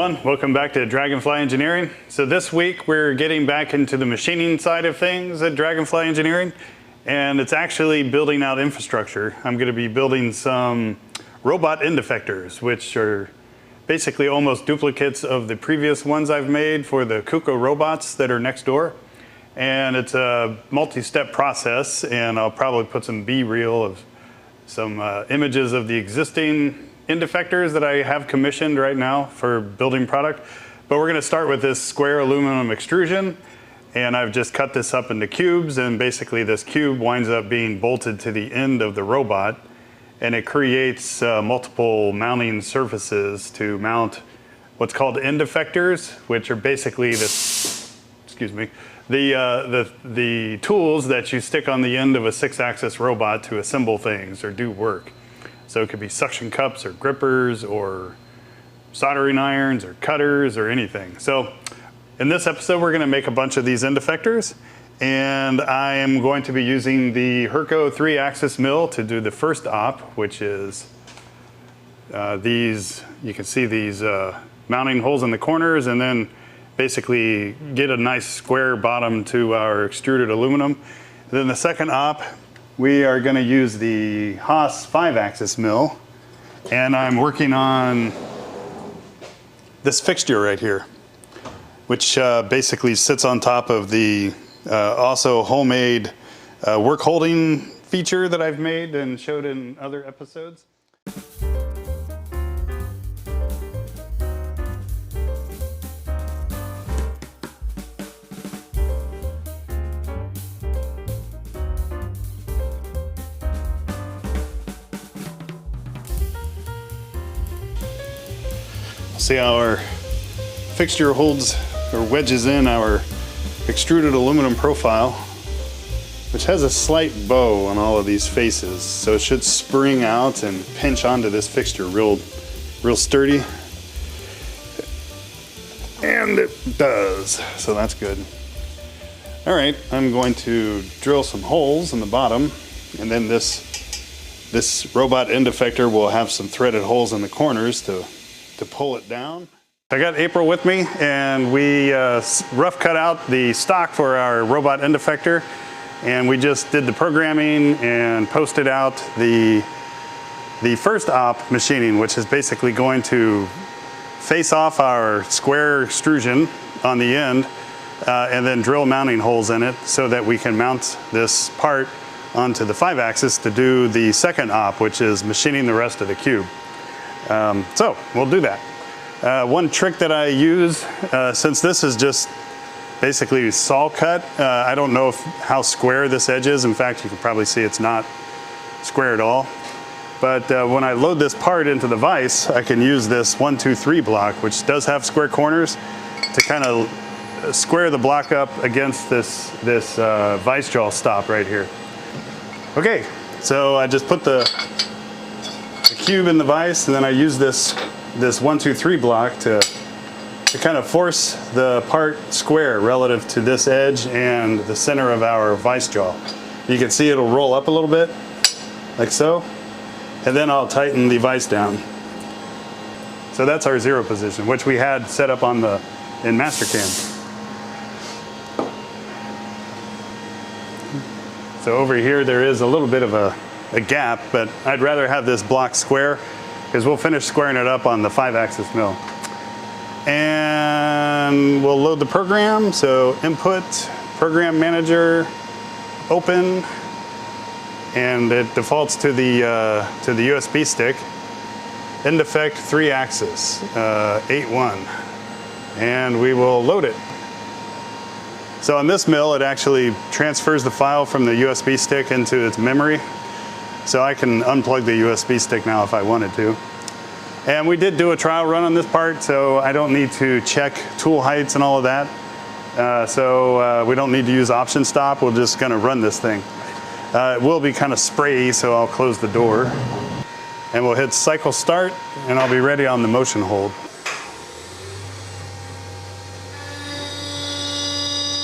everyone, welcome back to Dragonfly Engineering. So this week we're getting back into the machining side of things at Dragonfly Engineering, and it's actually building out infrastructure. I'm going to be building some robot end effectors, which are basically almost duplicates of the previous ones I've made for the Kuko robots that are next door. And it's a multi-step process, and I'll probably put some B-reel of some images of the existing end effectors that I have commissioned right now for building product. But we're going to start with this square aluminum extrusion, and I've just cut this up into cubes, and basically this cube winds up being bolted to the end of the robot, and it creates multiple mounting surfaces to mount what's called end effectors, which are basically this, the tools that you stick on the end of a 6-axis robot to assemble things or do work. So it could be suction cups or grippers or soldering irons or cutters or anything. So in this episode, we're going to make a bunch of these end effectors, and I am going to be using the Herco 3-axis mill to do the first op, which is these. You can see these mounting holes in the corners, and then basically get a nice square bottom to our extruded aluminum. And then the second op, we are going to use the Haas 5-axis mill, and I'm working on this fixture right here, which basically sits on top of the also homemade work holding feature that I've made and showed in other episodes. See how our fixture holds or wedges in our extruded aluminum profile, which has a slight bow on all of these faces, so it should spring out and pinch onto this fixture real sturdy. And it does, so that's good. All right, I'm going to drill some holes in the bottom, and then this robot end effector will have some threaded holes in the corners to pull it down. I got April with me, and we rough cut out the stock for our robot end effector, and we just did the programming and posted out the first op machining, which is basically going to face off our square extrusion on the end and then drill mounting holes in it so that we can mount this part onto the 5-axis to do the second op, which is machining the rest of the cube. So we'll do that. One trick that I use, since this is just basically saw cut, I don't know how square this edge is. In fact, you can probably see it's not square at all. But when I load this part into the vise, I can use this 1, 2, 3 block, which does have square corners, to kind of square the block up against this vise jaw stop right here. Okay, so I just put the cube in the vise, and then I use this 1, 2, 3 block to kind of force the part square relative to this edge and the center of our vise jaw. You can see it'll roll up a little bit, like so, and then I'll tighten the vise down. So that's our 0 position, which we had set up in Mastercam. So over here there is a little bit of a gap, but I'd rather have this block square because we'll finish squaring it up on the 5-axis mill. And we'll load the program. So input, program manager, open, and it defaults to the USB stick. End effect 3-axis, 8.1, and we will load it. So on this mill, it actually transfers the file from the USB stick into its memory. So I can unplug the USB stick now if I wanted to. And we did do a trial run on this part, so I don't need to check tool heights and all of that. So we don't need to use option stop. We're just gonna run this thing. It will be kind of sprayy, so I'll close the door. And we'll hit cycle start, and I'll be ready on the motion hold.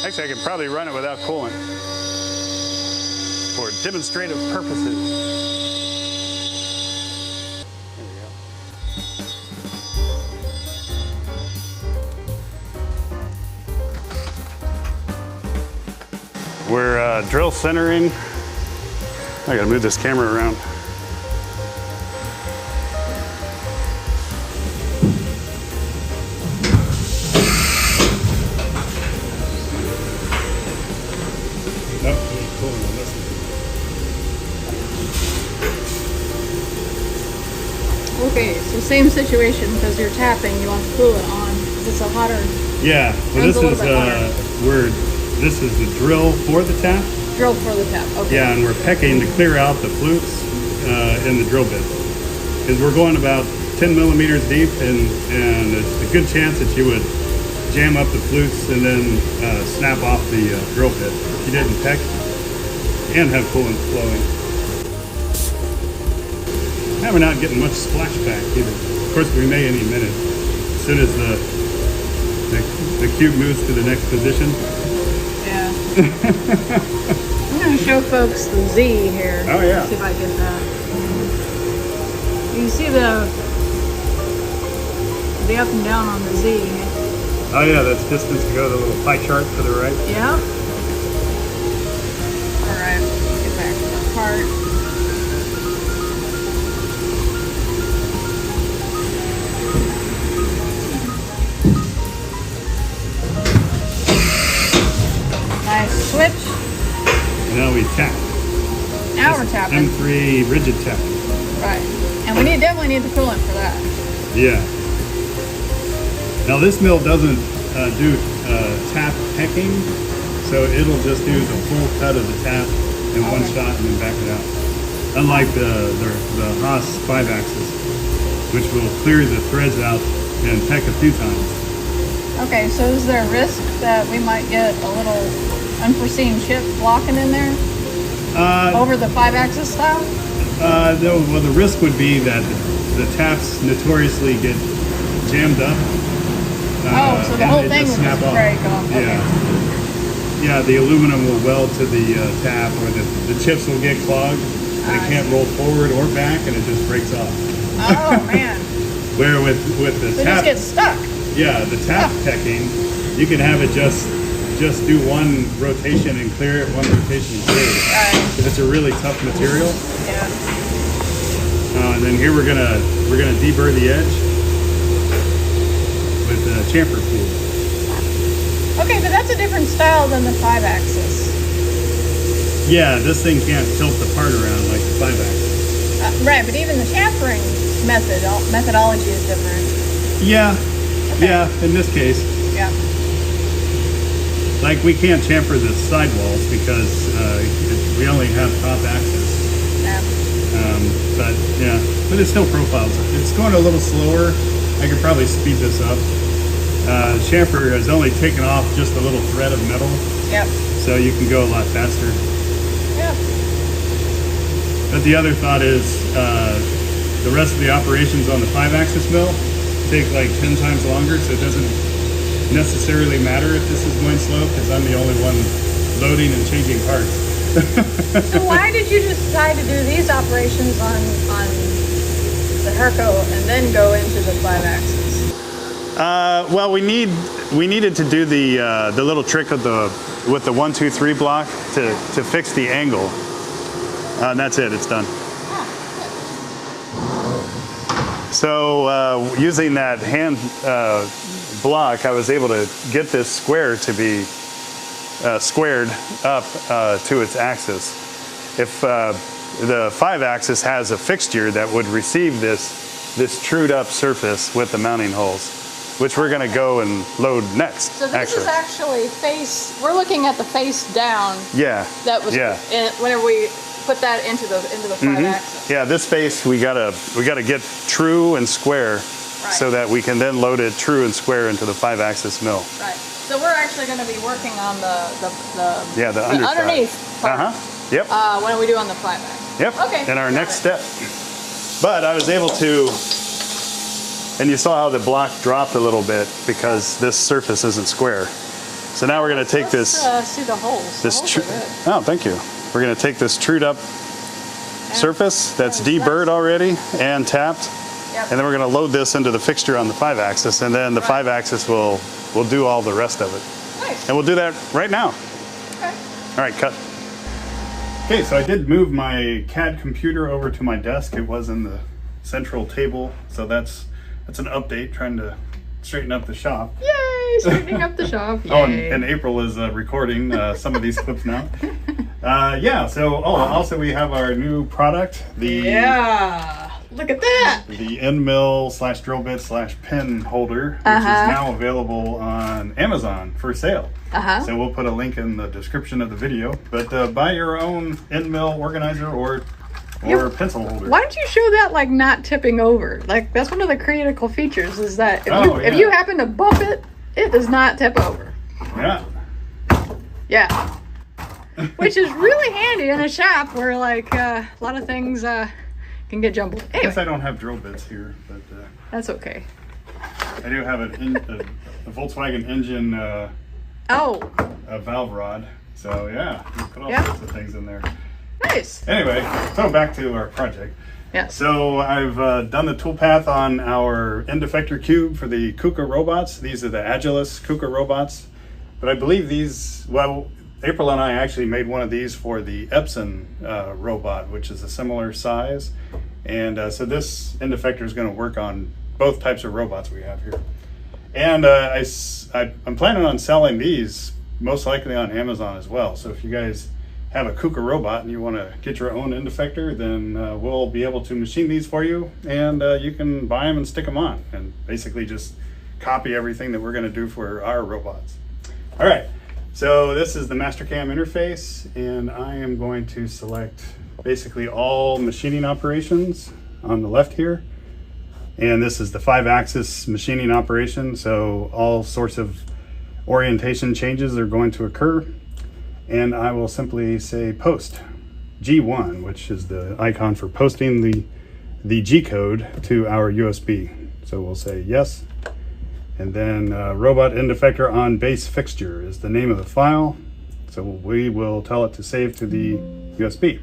Actually, I could probably run it without coolant for demonstrative purposes. There we go. drill centering. I gotta move this camera around. Okay, so same situation, because you're tapping, you want the coolant on, because it's a hotter. Yeah, well, this is the drill for the tap. Drill for the tap, okay. Yeah, and we're pecking to clear out the flutes in the drill bit. Because we're going about 10 millimeters deep, and it's a good chance that you would jam up the flutes and then snap off the drill bit if you didn't peck and have coolant flowing. Now we're not getting much splashback either. Of course, we may any minute. As soon as the cube moves to the next position. Yeah. I'm going to show folks the Z here. Oh, yeah. See if I get that. You see the up and down on the Z. Oh, yeah, that's distance to go, the little pie chart to the right. Yeah. All right, get back to the part. Nice switch. Now we tap. Now we're tapping. M3 rigid tap. Right. And we definitely need the coolant for that. Yeah. Now this mill doesn't do tap pecking, so it'll just do the full cut of the tap in one shot and then back it out. Unlike the Haas 5-axis, which will clear the threads out and peck a few times. Okay, so is there a risk that we might get a little unforeseen chip blocking in there over the 5-axis style? No, well, the risk would be that the taps notoriously get jammed up. So the whole thing would just break off. Okay. Yeah. Yeah, the aluminum will weld to the tap, or the chips will get clogged, and it can't roll forward or back, and it just breaks off. Oh, man. Where with the so tap... it just gets stuck. Yeah, the tap pecking, you can have it just do one rotation and clear it, one rotation and clear it. Right. If it's a really tough material. Yeah. And then here we're gonna deburr the edge with a chamfer tool. Okay, but that's a different style than the 5-axis. Yeah, this thing can't tilt the part around like the 5-axis. Right, but even the chamfering methodology is different. Yeah. Okay. Yeah, in this case. Yeah. Like we can't chamfer the sidewalls because we only have top axis. Yeah. But it still profiles it. It's going a little slower. I could probably speed this up. Chamfer has only taken off just a little thread of metal. Yep. So you can go a lot faster. Yep. But the other thought is the rest of the operations on the 5-axis mill take like 10 times longer, so it doesn't necessarily matter if this is going slow because I'm the only one loading and changing parts. So why did you decide to do these operations on the Herco and then go into the 5-axis? Well, we needed to do the little trick with the 1, 2, 3 block to fix the angle, and that's it. It's done. So using that hand block, I was able to get this square to be squared up to its axis. If the 5-axis has a fixture that would receive this trued up surface with the mounting holes, which we're going to go and load next. So this is actually we're looking at the face down. Yeah. That was whenever we put that into the 5-axis. Yeah, this face we gotta get true and square, so that we can then load it true and square into the 5-axis mill. Right. So we're actually going to be working on the underneath part. Yep. When we do on the 5-axis. Yep. Okay. In our next step. But I was able to, and you saw how the block dropped a little bit because this surface isn't square. So now we're going to take this. See the holes. Oh, thank you. We're going to take this trued up surface that's deburred already and tapped, and then we're going to load this into the fixture on the 5-axis, and then the 5-axis will do all the rest of it. Nice. And we'll do that right now. Okay. All right, cut. Okay, so I did move my CAD computer over to my desk. It was in the central table, so that's an update, trying to straighten up the shop. Yay, straightening up the shop. Yay. Oh, and April is recording some of these clips now. Yeah, so also we have our new product. Look at that. The end mill / drill bit / pin holder, which is now available on Amazon for sale. So we'll put a link in the description of the video. But buy your own end mill organizer or pencil holder. Why don't you show that like not tipping over? Like that's one of the critical features is that if you happen to bump it, it does not tip over. Yeah. Yeah. Which is really handy in a shop where like a lot of things can get jumbled. Anyway. I guess I don't have drill bits here, but that's okay. I do have a Volkswagen engine a valve rod. So yeah, you put all sorts of things in there. Nice. Anyway, so back to our project. Yeah. So I've done the toolpath on our end effector cube for the KUKA robots. These are the Agilis KUKA robots. But I believe these, April and I actually made one of these for the Epson robot, which is a similar size. And so this end effector is going to work on both types of robots we have here. And I'm planning on selling these most likely on Amazon as well. So if you guys have a KUKA robot and you want to get your own end effector, then we'll be able to machine these for you, and you can buy them and stick them on and basically just copy everything that we're going to do for our robots. All right, so this is the Mastercam interface, and I am going to select basically all machining operations on the left here. And this is the 5-axis machining operation, so all sorts of orientation changes are going to occur. And I will simply say post G1, which is the icon for posting the G code to our USB. So we'll say yes. And then robot end effector on base fixture is the name of the file. So we will tell it to save to the USB.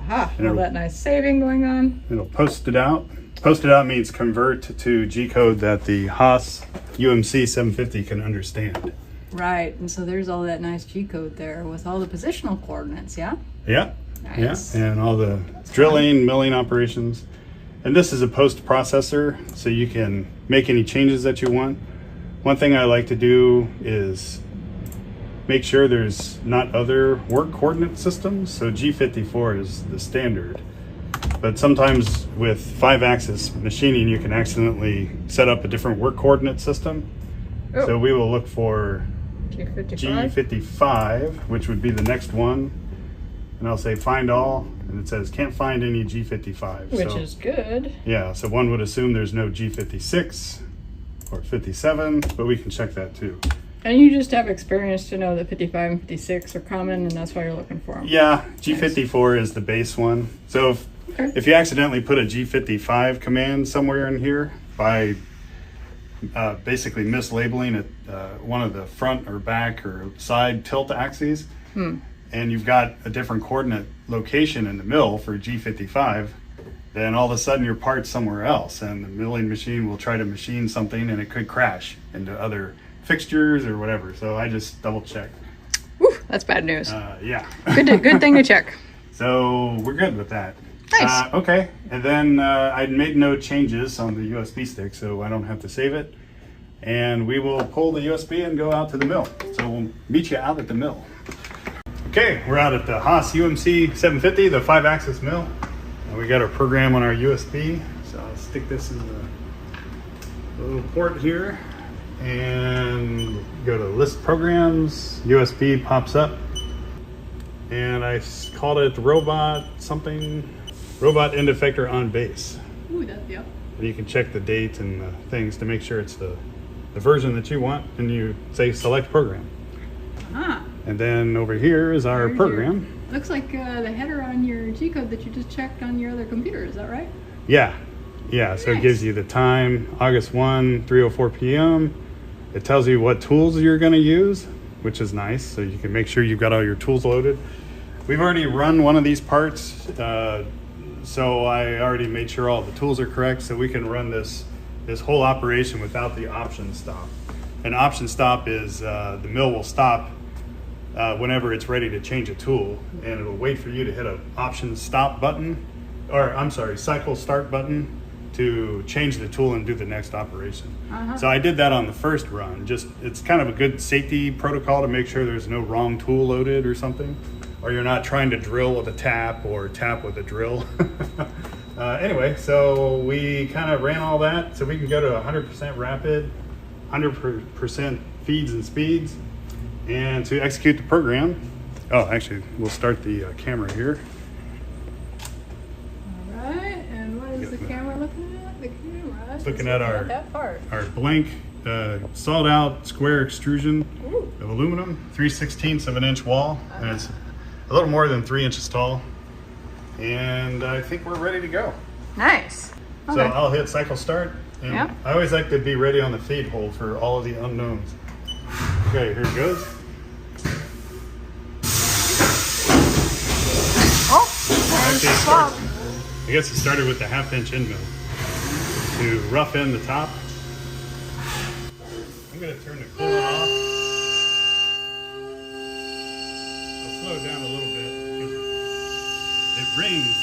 All that nice saving going on. It'll post it out. Post it out means convert to G code that the Haas UMC 750 can understand. Right, and so there's all that nice G code there with all the positional coordinates, yeah? Yeah, nice. Yeah, and all the drilling, milling operations. And this is a post processor, so you can make any changes that you want. One thing I like to do is make sure there's not other work coordinate systems. So G54 is the standard. But sometimes with 5-axis machining, you can accidentally set up a different work coordinate system. Oh. So we will look for G55, which would be the next one. And I'll say find all, and it says can't find any G55. Which is good. Yeah, so one would assume there's no G56 or 57, but we can check that too. And you just have experience to know that 55 and 56 are common, and that's why you're looking for them. Yeah, G54 is the base one. So if you accidentally put a G55 command somewhere in here by basically mislabeling it, one of the front or back or side tilt axes, and you've got a different coordinate location in the mill for G55, then all of a sudden your part's somewhere else, and the milling machine will try to machine something and it could crash into other fixtures or whatever. So I just double checked. Whew, that's bad news. Yeah. Good thing to check. So we're good with that. Nice. Okay, and then I made no changes on the USB stick, so I don't have to save it. And we will pull the USB and go out to the mill. So we'll meet you out at the mill. Okay, we're out at the Haas UMC 750, the 5-axis mill. And we got our program on our USB. So I'll stick this in the little port here and go to list programs. USB pops up. And I called it robot something. Robot end effector on base. Ooh, yep. And you can check the date and the things to make sure it's the version that you want, and you say select program. And then over here is our program. Looks like the header on your G code that you just checked on your other computer, is that right? Yeah, so it gives you the time, August 1, 3:04 p.m. It tells you what tools you're going to use, which is nice, so you can make sure you've got all your tools loaded. We've already run one of these parts, so I already made sure all the tools are correct, so we can run this whole operation without the option stop. An option stop is the mill will stop whenever it's ready to change a tool, and it'll wait for you to hit a option stop button, or I'm sorry, cycle start button to change the tool and do the next operation. So I did that on the first run. Just, it's kind of a good safety protocol to make sure there's no wrong tool loaded or something, or you're not trying to drill with a tap or tap with a drill. Anyway, so we kind of ran all that so we can go to 100% rapid, 100% feeds and speeds, and to execute the program. Oh, actually, we'll start the camera here. All right, and what is the camera looking at? The camera is Looking at that part. our blank sawed out square extrusion Ooh. of aluminum, 3/16 of an inch wall, and it's a little more than 3 inches tall. And I think we're ready to go. Nice. So I'll hit cycle start. And Yep. I always like to be ready on the feed hole for all of the unknowns. Okay, here it goes. Oh, there's the swap. I guess it started with the 1/2 inch end mill to rough in the top. I'm going to turn the coolant off. I'll slow it down a little bit because it rings.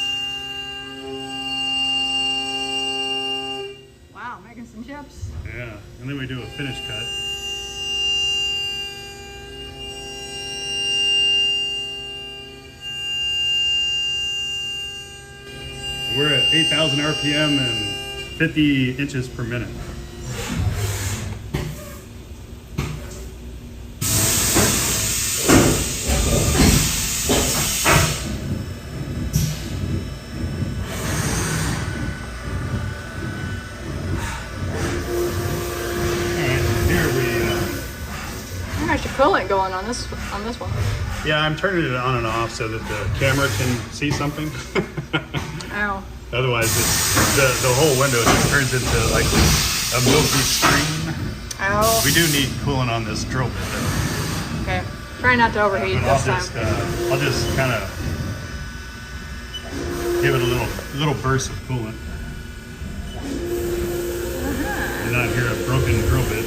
Wow, making some chips. Yeah, and then we do a finish cut. We're at 8,000 RPM and 50 inches per minute. How much coolant going on this one? Yeah, I'm turning it on and off so that the camera can see something. Ow. Otherwise, the whole window just turns into like a milky screen. Ow. We do need coolant on this drill bit though. Okay. Try not to overheat But this time. I'll just kind of give it a little burst of coolant. And not hear a broken drill bit.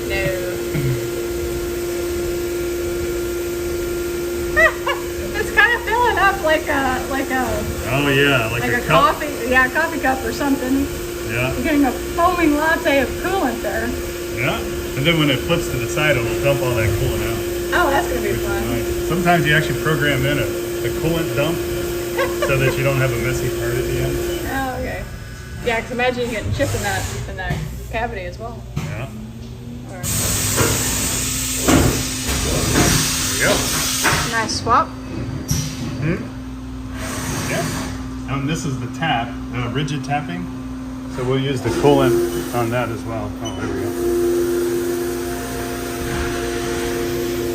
No. It's kind of filling up like a Oh yeah, like a cup. coffee cup or something. Yeah. You're getting a foaming latte of coolant there. Yeah. And then when it flips to the side, it'll dump all that coolant out. Oh, that's gonna be Which is fun. nice. Sometimes you actually program in a coolant dump so that you don't have a messy part at the end. Oh, okay. Yeah, because imagine you getting chipped in that cavity as well. Yeah. Or, There we go. nice swap. Yeah. And this is the tap, rigid tapping. So we'll use the coolant on that as well. Oh, there we go.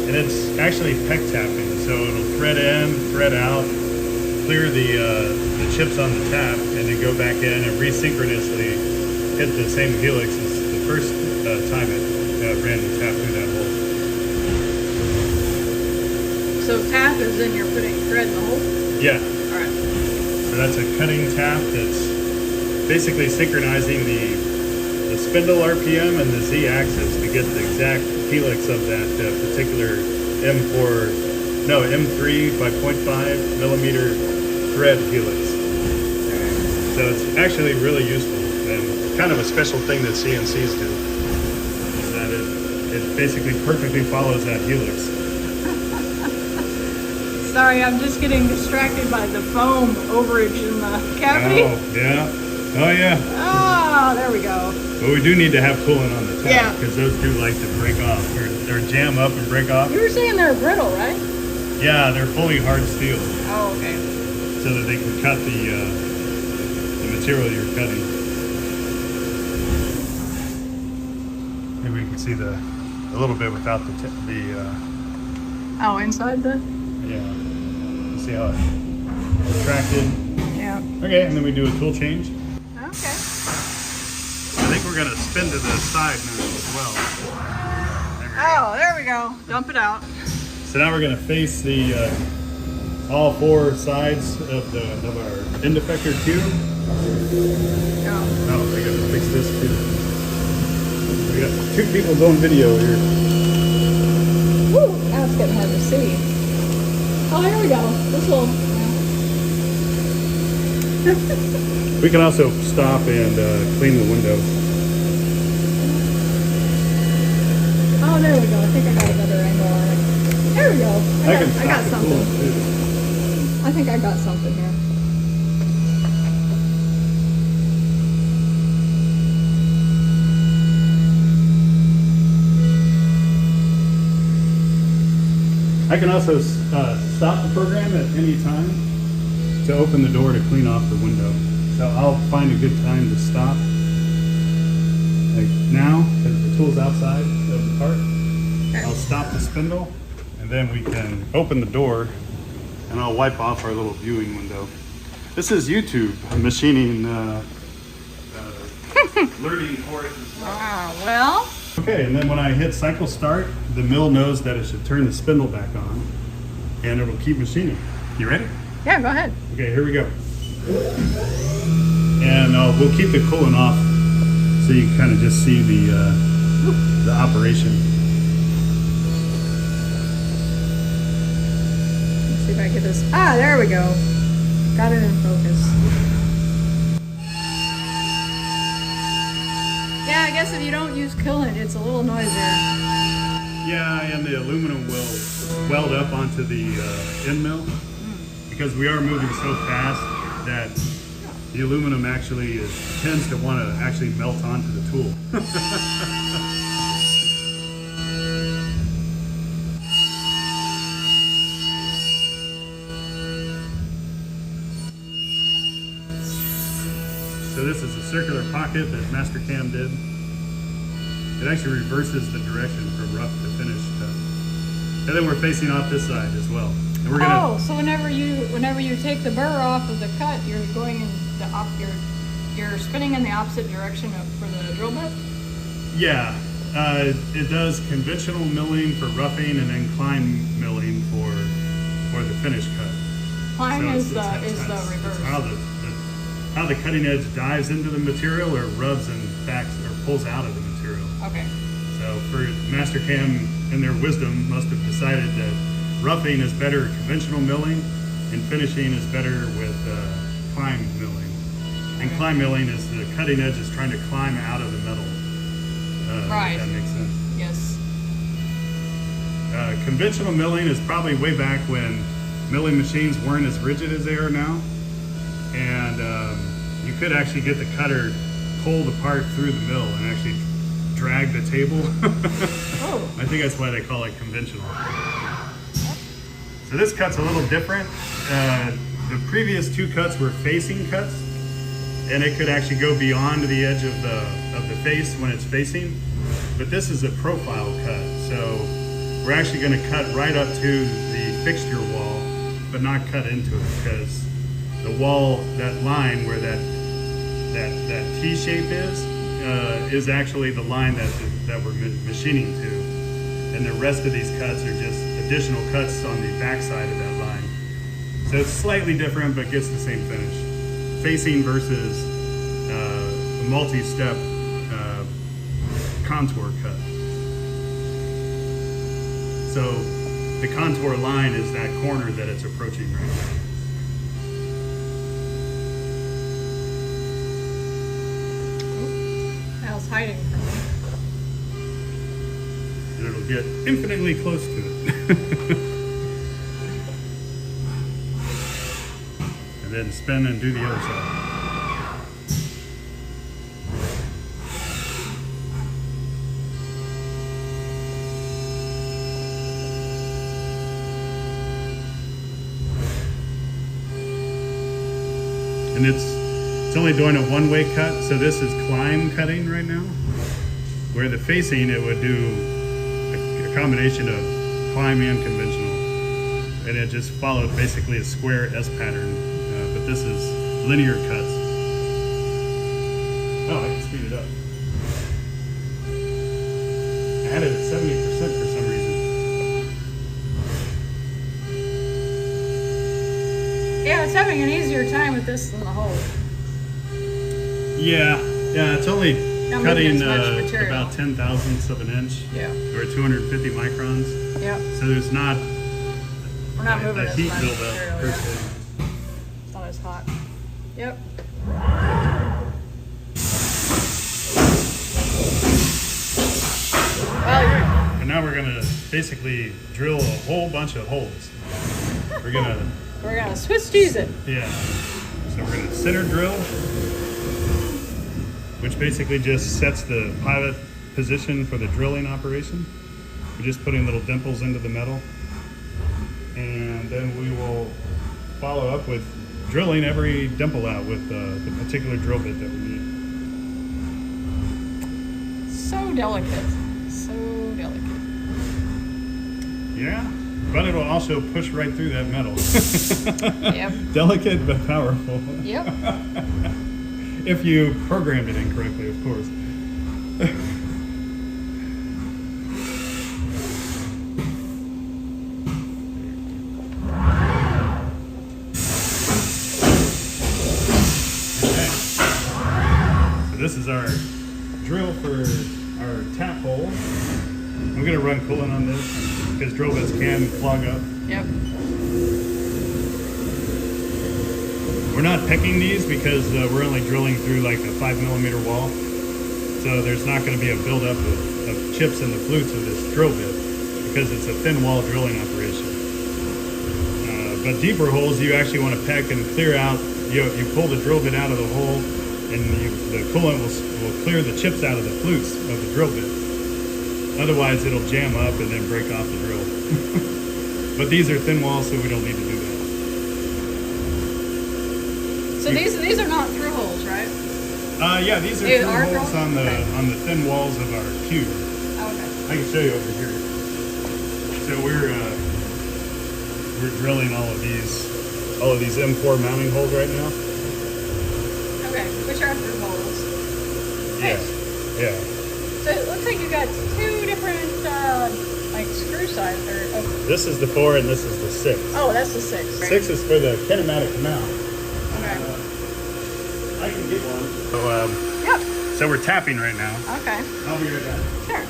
And it's actually peck tapping, so it'll thread in, thread out, clear the chips on the tap, and then go back in and resynchronously hit the same helix as the first time it ran the tap through that hole. So tap is then you're putting thread in the hole? Yeah. All right. So that's a cutting tap that's basically synchronizing the spindle RPM and the Z axis to get the exact helix of that particular M3 by 0.5 millimeter thread helix. So it's actually really useful and kind of a special thing that CNCs do, is that it basically perfectly follows that helix. Sorry, I'm just getting distracted by the foam overage in the cavity. Oh, yeah. Oh, yeah. Oh, there we go. But we do need to have coolant on the top Yeah. because those do like to break off or jam up and break off. You were saying they're brittle, right? Yeah, they're fully hard steel Oh, okay. so that they can cut the material you're cutting. Maybe we can see a little bit without Oh, inside the? yeah. You see how it retracted? Yeah. Okay, and then we do a tool change. Okay. I think we're gonna spin to the side now as well. Oh, there we go. Dump it out. So now we're gonna face the all four sides of our end effector tube. Oh. Oh, I gotta fix this too. We got two people doing video here. Woo! Now it's getting hard to see. Oh, here we go. This will. We can also stop and clean the window. Oh, there we go. I think I got another angle on it. There we go. I got something. I think I got something here. I can also stop the program at any time to open the door to clean off the window. So I'll find a good time to stop. Like now, because the tool's outside of the part, I'll stop the spindle, and then we can open the door, and I'll wipe off our little viewing window. This is YouTube machining learning course as well. Well. Okay, and then when I hit cycle start, the mill knows that it should turn the spindle back on, and it'll keep machining. You ready? Yeah, go ahead. Okay, here we go. And we'll keep the coolant off so you can kind of just see the operation. Let's see if I get this. Ah, there we go. Got it in focus. Yeah, I guess if you don't use coolant, it's a little noisier. Yeah, and the aluminum will weld up onto the end mill because we are moving so fast that the aluminum actually tends to want to actually melt onto the tool. So this is a circular pocket that Mastercam did. It actually reverses the direction from rough to finished cut. And then we're facing off this side as well. And we're gonna, so whenever you take the burr off of the cut, you're going in the you're spinning in the opposite direction for the drill bit? Yeah. It does conventional milling for roughing and then climb milling for the finished cut. Climb is the reverse. It's how the cutting edge dives into the material or rubs and backs or pulls out of the material. Okay. So for Mastercam, in their wisdom, must have decided that roughing is better conventional milling and finishing is better with climb milling. And climb milling is the cutting edge is trying to climb out of the metal. Right. If that makes sense. Yes. Conventional milling is probably way back when milling machines weren't as rigid as they are now. And you could actually get the cutter pulled apart through the mill and actually drag the table. Oh. I think that's why they call it conventional. So this cut's a little different. The previous two cuts were facing cuts, and it could actually go beyond the edge of the face when it's facing. But this is a profile cut, so we're actually going to cut right up to the fixture wall, but not cut into it, because the wall, that line where that T shape is actually the line that we're machining to, and the rest of these cuts are just additional cuts on the back side of that line. So it's slightly different, but gets the same finish. Facing versus a multi-step contour cut. So the contour line is that corner that it's approaching right now. Hiding from me. And it'll get infinitely close to it. And then spin and do the other side. And it's only doing a one-way cut, so this is climb cutting right now. Where the facing, it would do a combination of climb and conventional. And it just followed basically a square S pattern. But this is linear cuts. Oh, I can speed it up. I had it at 70% for some reason. Yeah, it's having an easier time with this than the whole. Yeah, it's only Not cutting moving as much material. about 10,000ths of an inch, Yeah. or 250 microns. Yep. So there's not We're not moving a as heat much buildup material. per Yeah. se. It's not as hot. Yep. Well, And now we're gonna basically drill a whole bunch of holes. We're gonna Swiss cheese it. yeah. So we're gonna center drill, which basically just sets the pilot position for the drilling operation. We're just putting little dimples into the metal, and then we will follow up with drilling every dimple out with the particular drill bit that we need. So delicate. So delicate. Yeah, but it'll also push right through that metal. Yep. Delicate but powerful. Yep. If you programmed it incorrectly, of course. So this is our drill for our tap hole. I'm gonna run coolant on this because drill bits can clog up. Yep. We're not picking these because we're only drilling through like a 5mm wall. So there's not going to be a buildup of chips in the flutes of this drill bit because it's a thin wall drilling operation. But deeper holes you actually want to peck and clear out. You pull the drill bit out of the hole and the coolant will clear the chips out of the flutes of the drill bit. Otherwise it'll jam up and then break off the drill. But these are thin walls so we don't need to do that. So these are not through holes, right? Yeah, these are They through are holes through- on the okay. thin walls of our cube. Oh, okay. I can show you over here. So we're drilling all of these M4 mounting holes right now. Okay, which are through holes. Yeah, yeah. So it looks like you got two different like screw size or This is the 4 and this is the 6. oh, that's the 6. Right? 6 is for the kinematic mount. Okay. I can get one. Yep. So we're tapping right now. Okay. I'll be right back. Sure.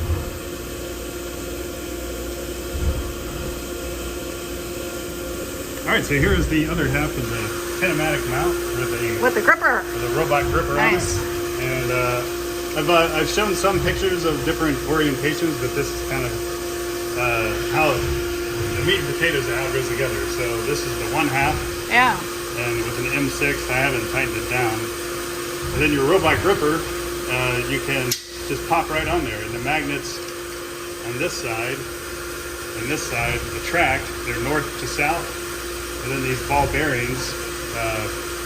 All right, so here is the other half of the kinematic mount With the gripper. with a robot gripper Nice. on it. And I've shown some pictures of different orientations, but this is kind of how the meat and potatoes of how it goes together. So this is the one half, Yeah. and with an M6, I haven't tightened it down. And then your robot gripper, you can just pop right on there, and the magnets on this side and this side attract. They're north to south, and then these ball bearings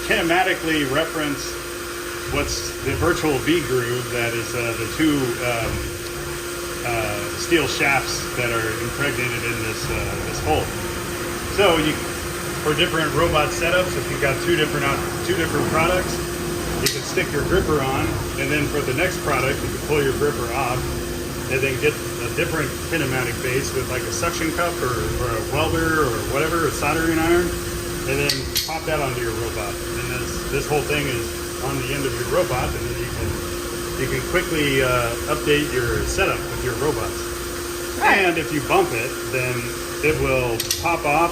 kinematically reference what's the virtual V groove that is the two steel shafts that are impregnated in this hole. So for different robot setups, if you've got two different products, you can stick your gripper on, and then for the next product, you can pull your gripper off, and then get a different kinematic base with like a suction cup or a welder or whatever, a soldering iron, and then pop that onto your robot. And this whole thing is on the end of your robot, and then you can quickly update your setup with your robots. Right. And if you bump it, then it will pop off.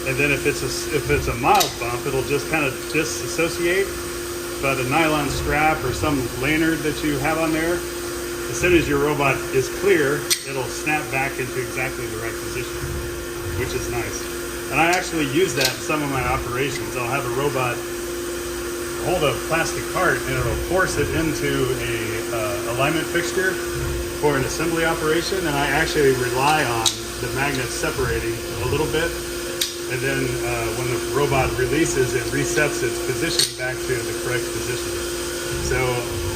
And then if it's a mild bump, it'll just kind of disassociate. But a nylon strap or some lanyard that you have on there, as soon as your robot is clear, it'll snap back into exactly the right position, which is nice. And I actually use that in some of my operations. I'll have a robot hold a plastic part and it'll force it into a alignment fixture for an assembly operation, and I actually rely on the magnets separating a little bit, and then when the robot releases, it resets its position back to the correct position. So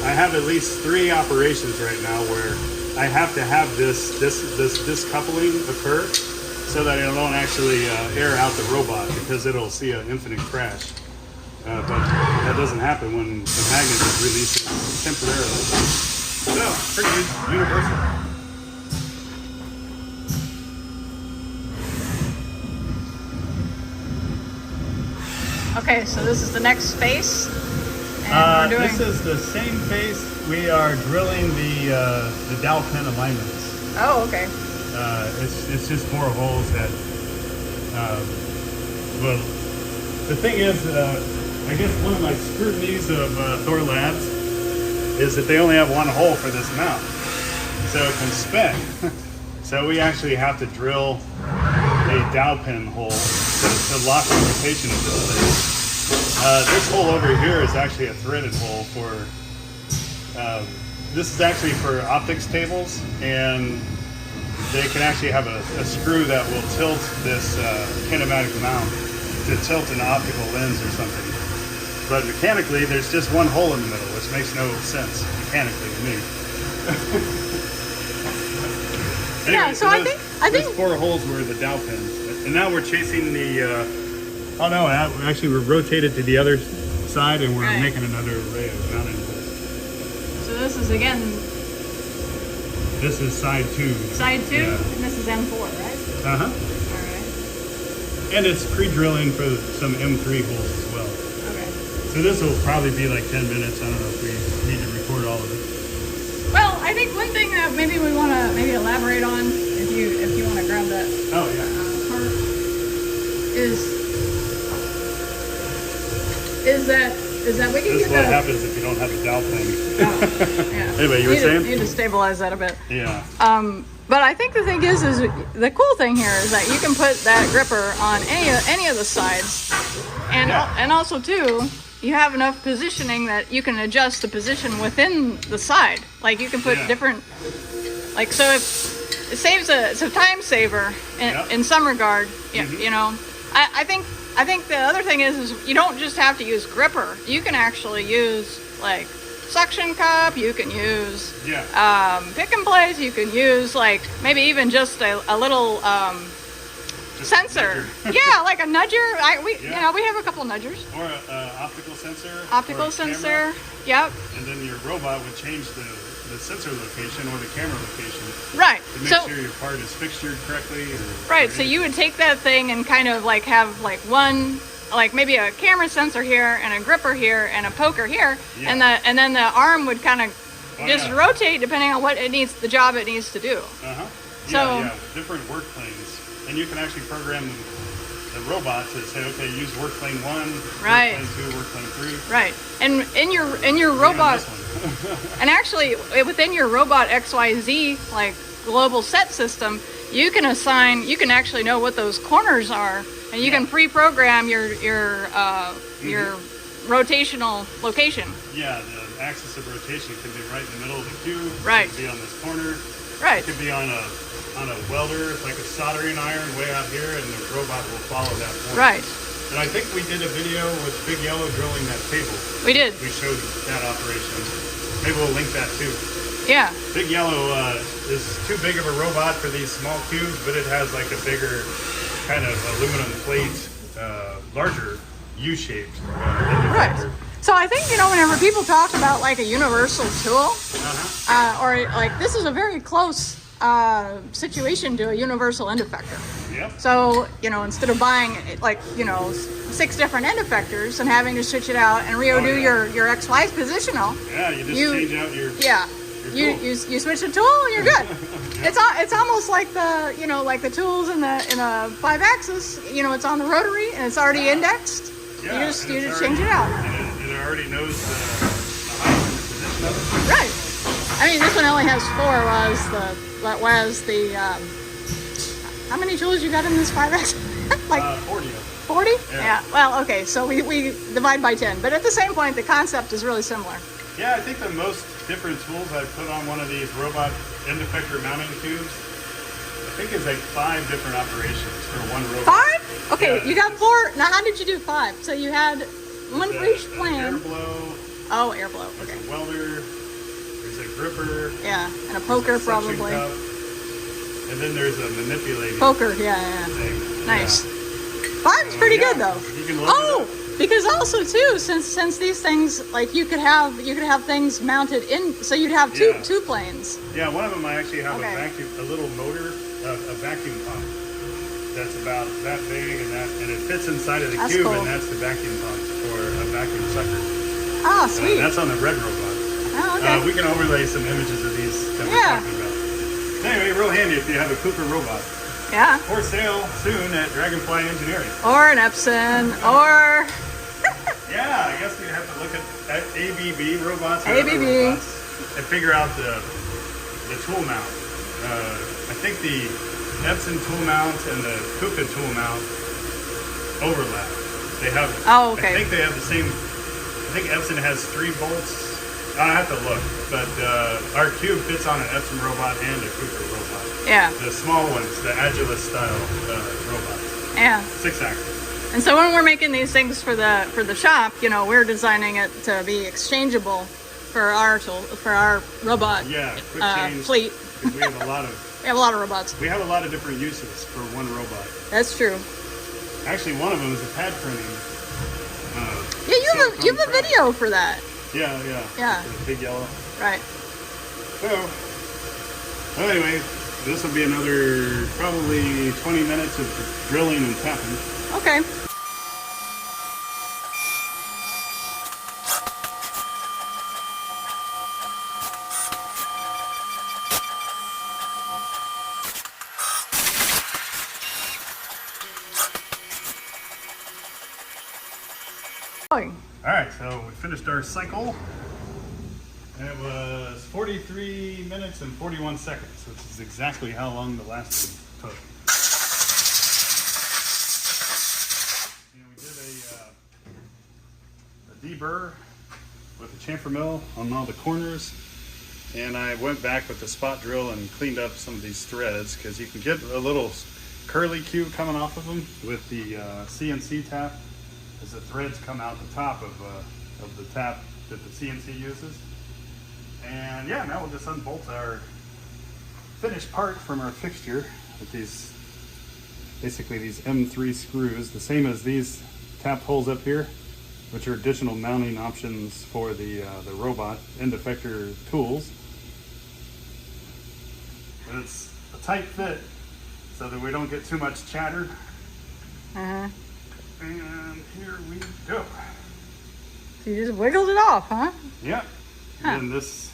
I have at least 3 operations right now where I have to have this coupling occur so that it won't actually air out the robot, because it'll see an infinite crash. But that doesn't happen when the magnet is released temporarily. So, pretty good, universal. Okay, so this is the next face. And we're doing This is the same face We are drilling the dowel pin alignments. Oh, okay. It's just 4 holes that. Well, the thing is, I guess one of my scrutinies of Thor Labs is that they only have 1 hole for this mount, so it can spin. So we actually have to drill a dowel pin hole to lock the rotation of this thing. This hole over here is actually a threaded hole for. This is actually for optics tables, and they can actually have a screw that will tilt this kinematic mount to tilt an optical lens or something. But mechanically, there's just 1 hole in the middle, which makes no sense mechanically to me. Anyway, Yeah, so I think those 4 holes were the dowel pins, and now we're chasing the. Oh no! Actually, we're rotated to the other side, and we're making another array of mounting holes. so. This is again This is side 2. side 2, Yeah. and this is M4, right? Uh huh. All right. And it's pre-drilling for some M3 holes as well. Okay. So this will probably be like 10 minutes. I don't know if we need to record all of it. Well, I think one thing that maybe we want to elaborate on, if you want to grab that Oh yeah. part, is that we can This get is what the. happens if you don't have a dowel pin. Yeah. Anyway, you were saying? Need to stabilize that a bit. Yeah. But I think the thing is the cool thing here is that you can put that gripper on any of the sides, and and also too, you have enough positioning that you can adjust the position within the side. Like you can put different, like so if it saves it's a time saver in some regard. You know, I think the other thing is you don't just have to use gripper. You can actually use like suction cup, you can use pick and place, you can use like maybe even just a little sensor. Yeah, like a nudger. You know, we have a couple nudgers. Or an optical sensor. Optical or sensor. camera, Yep. and then your robot would change the sensor location or the camera location Right. to make sure your part is fixtured correctly. Right. So you would take that thing and kind of like have like one, like maybe a camera sensor here and a gripper here and a poker here, and then the arm would kind of just rotate depending on what the job it needs to do. So different work planes, and you can actually program the robot to say, okay, use work plane 1, right, work plane 2, work plane 3. Right. And in your robot, and actually within your robot XYZ like global set system, you can actually know what those corners are, and you can pre-program your rotational location. Yeah, the axis of rotation can be right in the middle of the cube. Right. It can be on this corner. Right. It could be on a welder, like a soldering iron way out here, and the robot will follow that point. Right. And I think we did a video with Big Yellow drilling that table. We did. We showed that operation. Maybe we'll link that too. Yeah. Big Yellow is too big of a robot for these small cubes, but it has like a bigger kind of aluminum plate, larger U-shaped Right. So I think, you know, whenever people talk about like a universal tool, or like this is a very close situation to a universal end effector. Yep. So, you know, instead of buying like, you know, 6 different end effectors and having to switch it out and redo your XY positional. Yeah, you just change out your you switch the tool and you're good. It's almost like the, you know, like the tools in a 5-axis, you know, it's on the rotary and it's already indexed. Yeah, you just change it out. And it already knows the height and the position of it. Right. I mean, this one only has 4, whereas the how many tools you got in this 5-axis? Like 40. 40? Yeah. Well, okay, so we divide by 10, but at the same point, the concept is really similar. Yeah, I think the most different tools I put on one of these robot end effector mounting tubes, I think is like 5 different operations for one robot. 5? Okay, you got 4. Now, how did you do 5? So you had one for each plane. Air blow. Oh, air blow. Okay. There's a welder. There's a gripper. Yeah, and a poker suction probably. cup, and then there's a manipulating Poker, yeah. thing. Nice. 5's pretty good though. You can load it up. Because also too, since these things, like you could have things mounted in, so you'd have two planes. Yeah, one of them I actually have a little motor, a vacuum pump that's about that big, and it fits inside of the cube, and that's the vacuum pump for a vacuum sucker. Ah, sweet. That's on the red robot. Oh, okay. We can overlay some images of these that we're talking about. Anyway, real handy if you have a KUKA robot. Yeah. For sale soon at Dragonfly Engineering. Or an Epson, or... Yeah, I guess we have to look at ABB robots, ABB, robots, and figure out the tool mount. I think the Epson tool mount and the KUKA tool mount overlap. They have. Oh, okay. I think they have the same. I think Epson has 3 bolts. I have to look, but our cube fits on an Epson robot and a KUKA robot. Yeah. The small ones, the Agilist style robots. Yeah. 6-axis. And so when we're making these things for the shop, you know, we're designing it to be exchangeable for our robot fleet. We have a lot of we have a lot of robots. We have a lot of different uses for one robot. That's true. Actually, one of them is a pad printing. Yeah, you have a video for that. Yeah. The big yellow. Right. So, well, anyway, this will be another probably 20 minutes of drilling and tapping. Okay. All right, so we finished our cycle, and it was 43 minutes and 41 seconds, which is exactly how long the last one took. And we did a deburr with a chamfer mill on all the corners, and I went back with the spot drill and cleaned up some of these threads, because you can get a little curly cube coming off of them with the CNC tap, as the threads come out the top of the tap that the CNC uses. And yeah, now we'll just unbolt our finished part from our fixture with these, basically these M3 screws, the same as these tap holes up here, which are additional mounting options for the robot end effector tools. But it's a tight fit so that we don't get too much chatter. Uh-huh. And here we go. So you just wiggled it off, huh? Yeah. And then this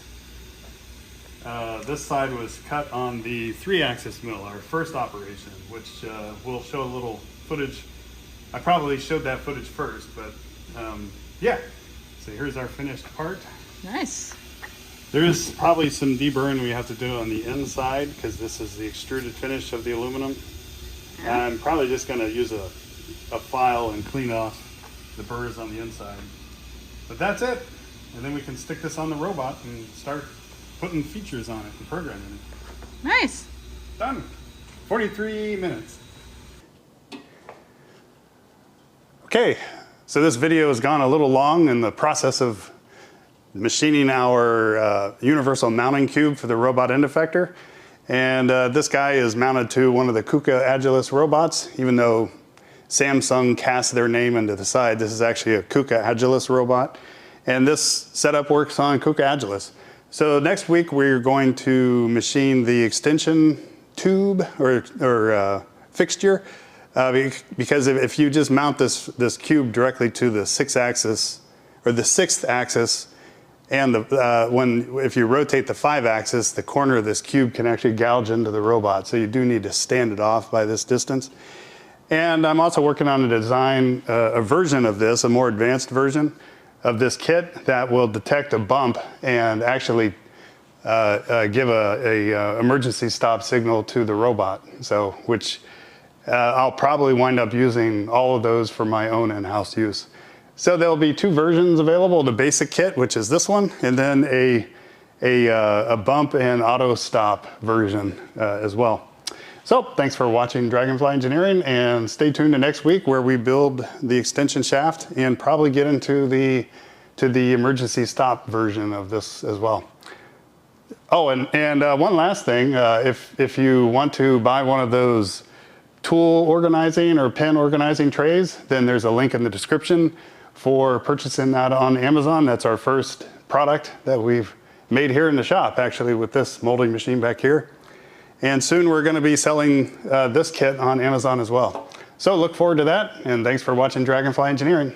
side was cut on the 3-axis mill, our first operation, which we'll show a little footage. I probably showed that footage first, but yeah. So here's our finished part. Nice. There's probably some deburring we have to do on the inside, because this is the extruded finish of the aluminum. Yeah. I'm probably just going to use a file and clean off the burrs on the inside. But that's it. And then we can stick this on the robot and start putting features on it and programming it. Nice. Done. 43 minutes. Okay, so this video has gone a little long in the process of machining our universal mounting cube for the robot end effector. And this guy is mounted to one of the KUKA Agilist robots, even though Samsung cast their name into the side. This is actually a KUKA Agilist robot. And this setup works on KUKA Agilist. So next week we're going to machine the extension tube or fixture, because if you just mount this cube directly to the 6-axis or the 6th axis, and if you rotate the 5-axis, the corner of this cube can actually gouge into the robot. So you do need to stand it off by this distance. And I'm also working on a design, a version of this, a more advanced version of this kit that will detect a bump and actually give a emergency stop signal to the robot. So, which I'll probably wind up using all of those for my own in-house use. So there'll be 2 versions available: the basic kit, which is this one, and then a bump and auto stop version as well. So thanks for watching Dragonfly Engineering, and stay tuned to next week where we build the extension shaft and probably get into the emergency stop version of this as well. Oh, and one last thing, if you want to buy one of those tool organizing or pen organizing trays, then there's a link in the description for purchasing that on Amazon. That's our first product that we've made here in the shop, actually, with this molding machine back here. And soon we're going to be selling this kit on Amazon as well. So look forward to that, and thanks for watching Dragonfly Engineering.